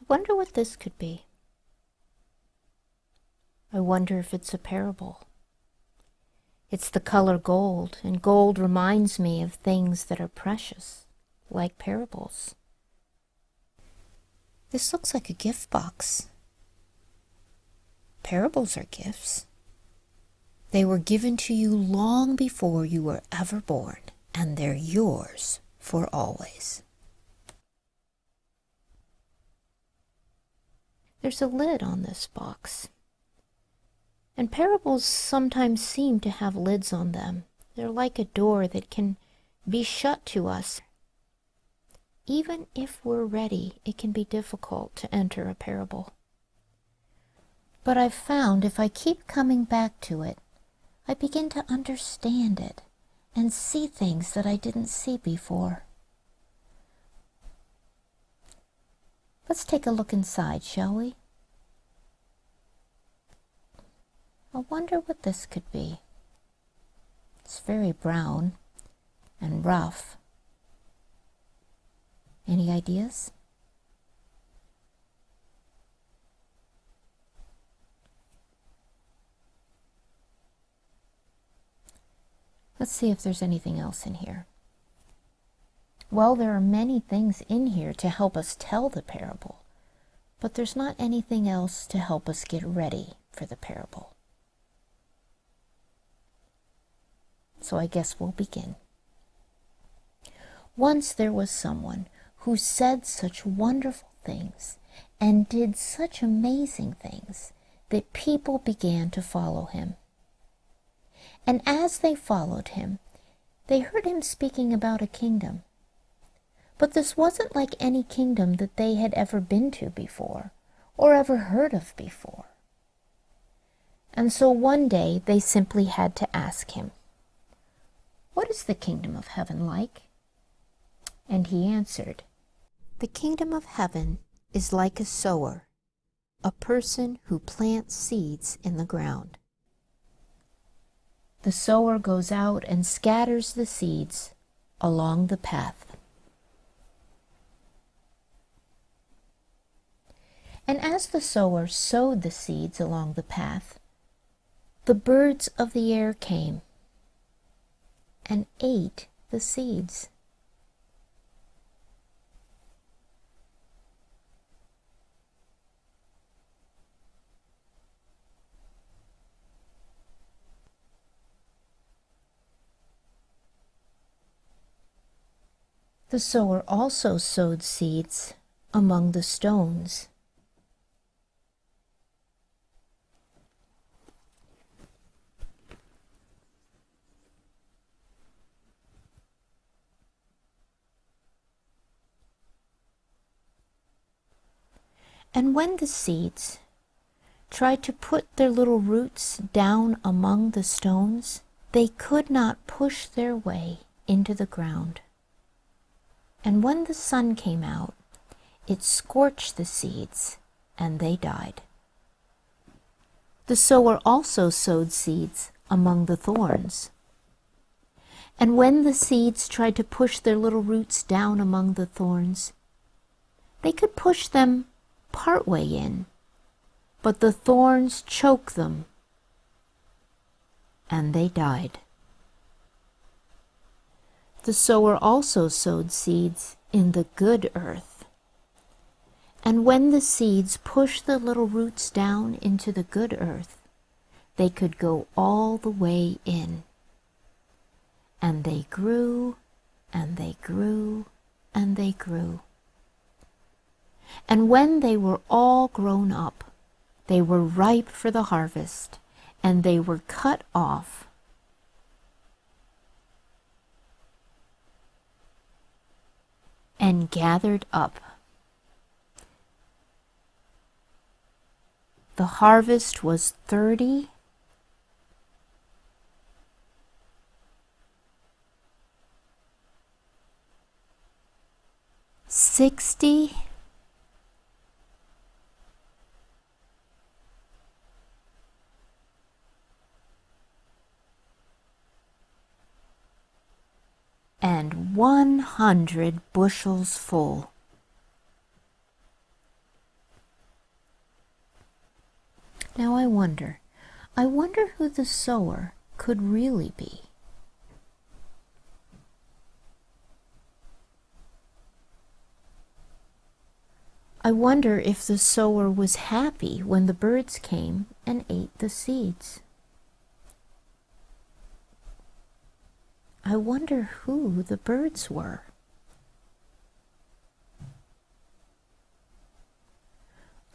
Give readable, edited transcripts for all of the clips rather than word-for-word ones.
I wonder what this could be. I wonder if it's a parable. It's the color gold, and gold reminds me of things that are precious, like parables. This looks like a gift box. Parables are gifts. They were given to you long before you were ever born, and they're yours for always. There's a lid on this box. And parables sometimes seem to have lids on them. They're like a door that can be shut to us. Even if we're ready, it can be difficult to enter a parable. But I've found if I keep coming back to it, I begin to understand it and see things that I didn't see before. Let's take a look inside, shall we? I wonder what this could be. It's very brown and rough. Any ideas? Let's see if there's anything else in here. Well, there are many things in here to help us tell the parable, but there's not anything else to help us get ready for the parable. So I guess we'll begin. Once there was someone who said such wonderful things and did such amazing things that people began to follow him. And as they followed him, they heard him speaking about a kingdom. But this wasn't like any kingdom that they had ever been to before or ever heard of before. And so one day they simply had to ask him, "What is the kingdom of heaven like?" And he answered, "The kingdom of heaven is like a sower, a person who plants seeds in the ground. The sower goes out and scatters the seeds along the path. And as the sower sowed the seeds along the path, the birds of the air came and ate the seeds. The sower also sowed seeds among the stones. And when the seeds tried to put their little roots down among the stones, they could not push their way into the ground. And when the sun came out, it scorched the seeds, and they died. The sower also sowed seeds among the thorns. And when the seeds tried to push their little roots down among the thorns, they could push them part way in, but the thorns choked them, and they died. The sower also sowed seeds in the good earth. And when the seeds pushed the little roots down into the good earth, they could go all the way in. And they grew, and they grew, and they grew. And when they were all grown up, they were ripe for the harvest, and they were cut off and gathered up. The harvest was 30, 60, and 100 bushels full. Now I wonder who the sower could really be. I wonder if the sower was happy when the birds came and ate the seeds. I wonder who the birds were.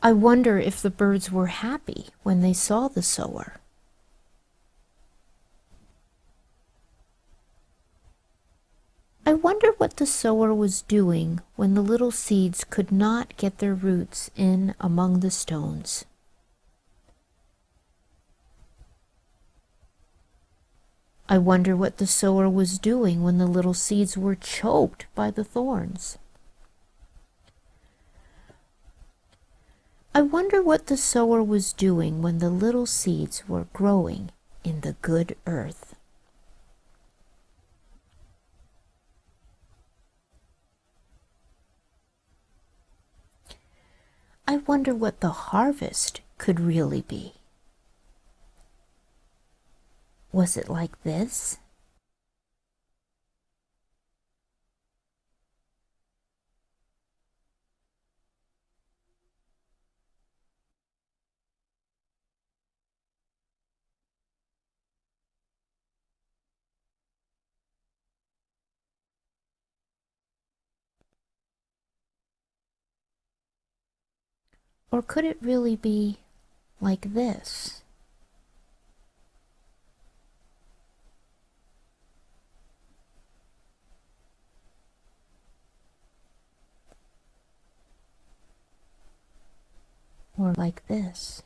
I wonder if the birds were happy when they saw the sower. I wonder what the sower was doing when the little seeds could not get their roots in among the stones. I wonder what the sower was doing when the little seeds were choked by the thorns. I wonder what the sower was doing when the little seeds were growing in the good earth. I wonder what the harvest could really be. Was it like this? Or could it really be like this? Or like this?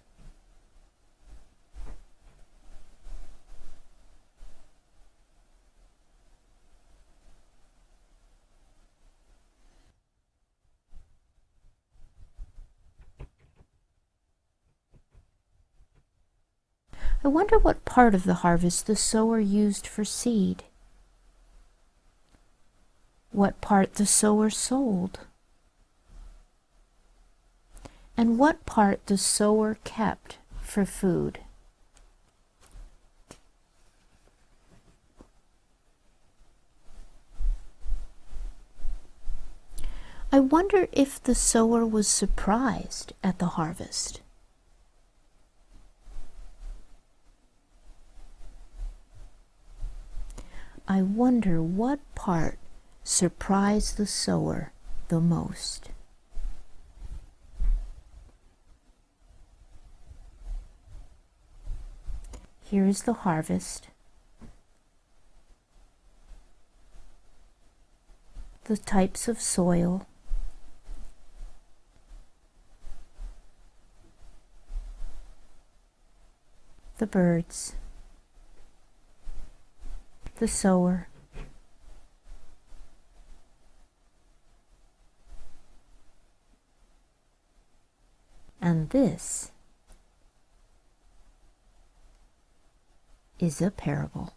I wonder what part of the harvest the sower used for seed. What part the sower sold. And what part the sower kept for food. I wonder if the sower was surprised at the harvest. I wonder what part surprised the sower the most. Here is the harvest. The types of soil. The birds. The sower. And this is a parable.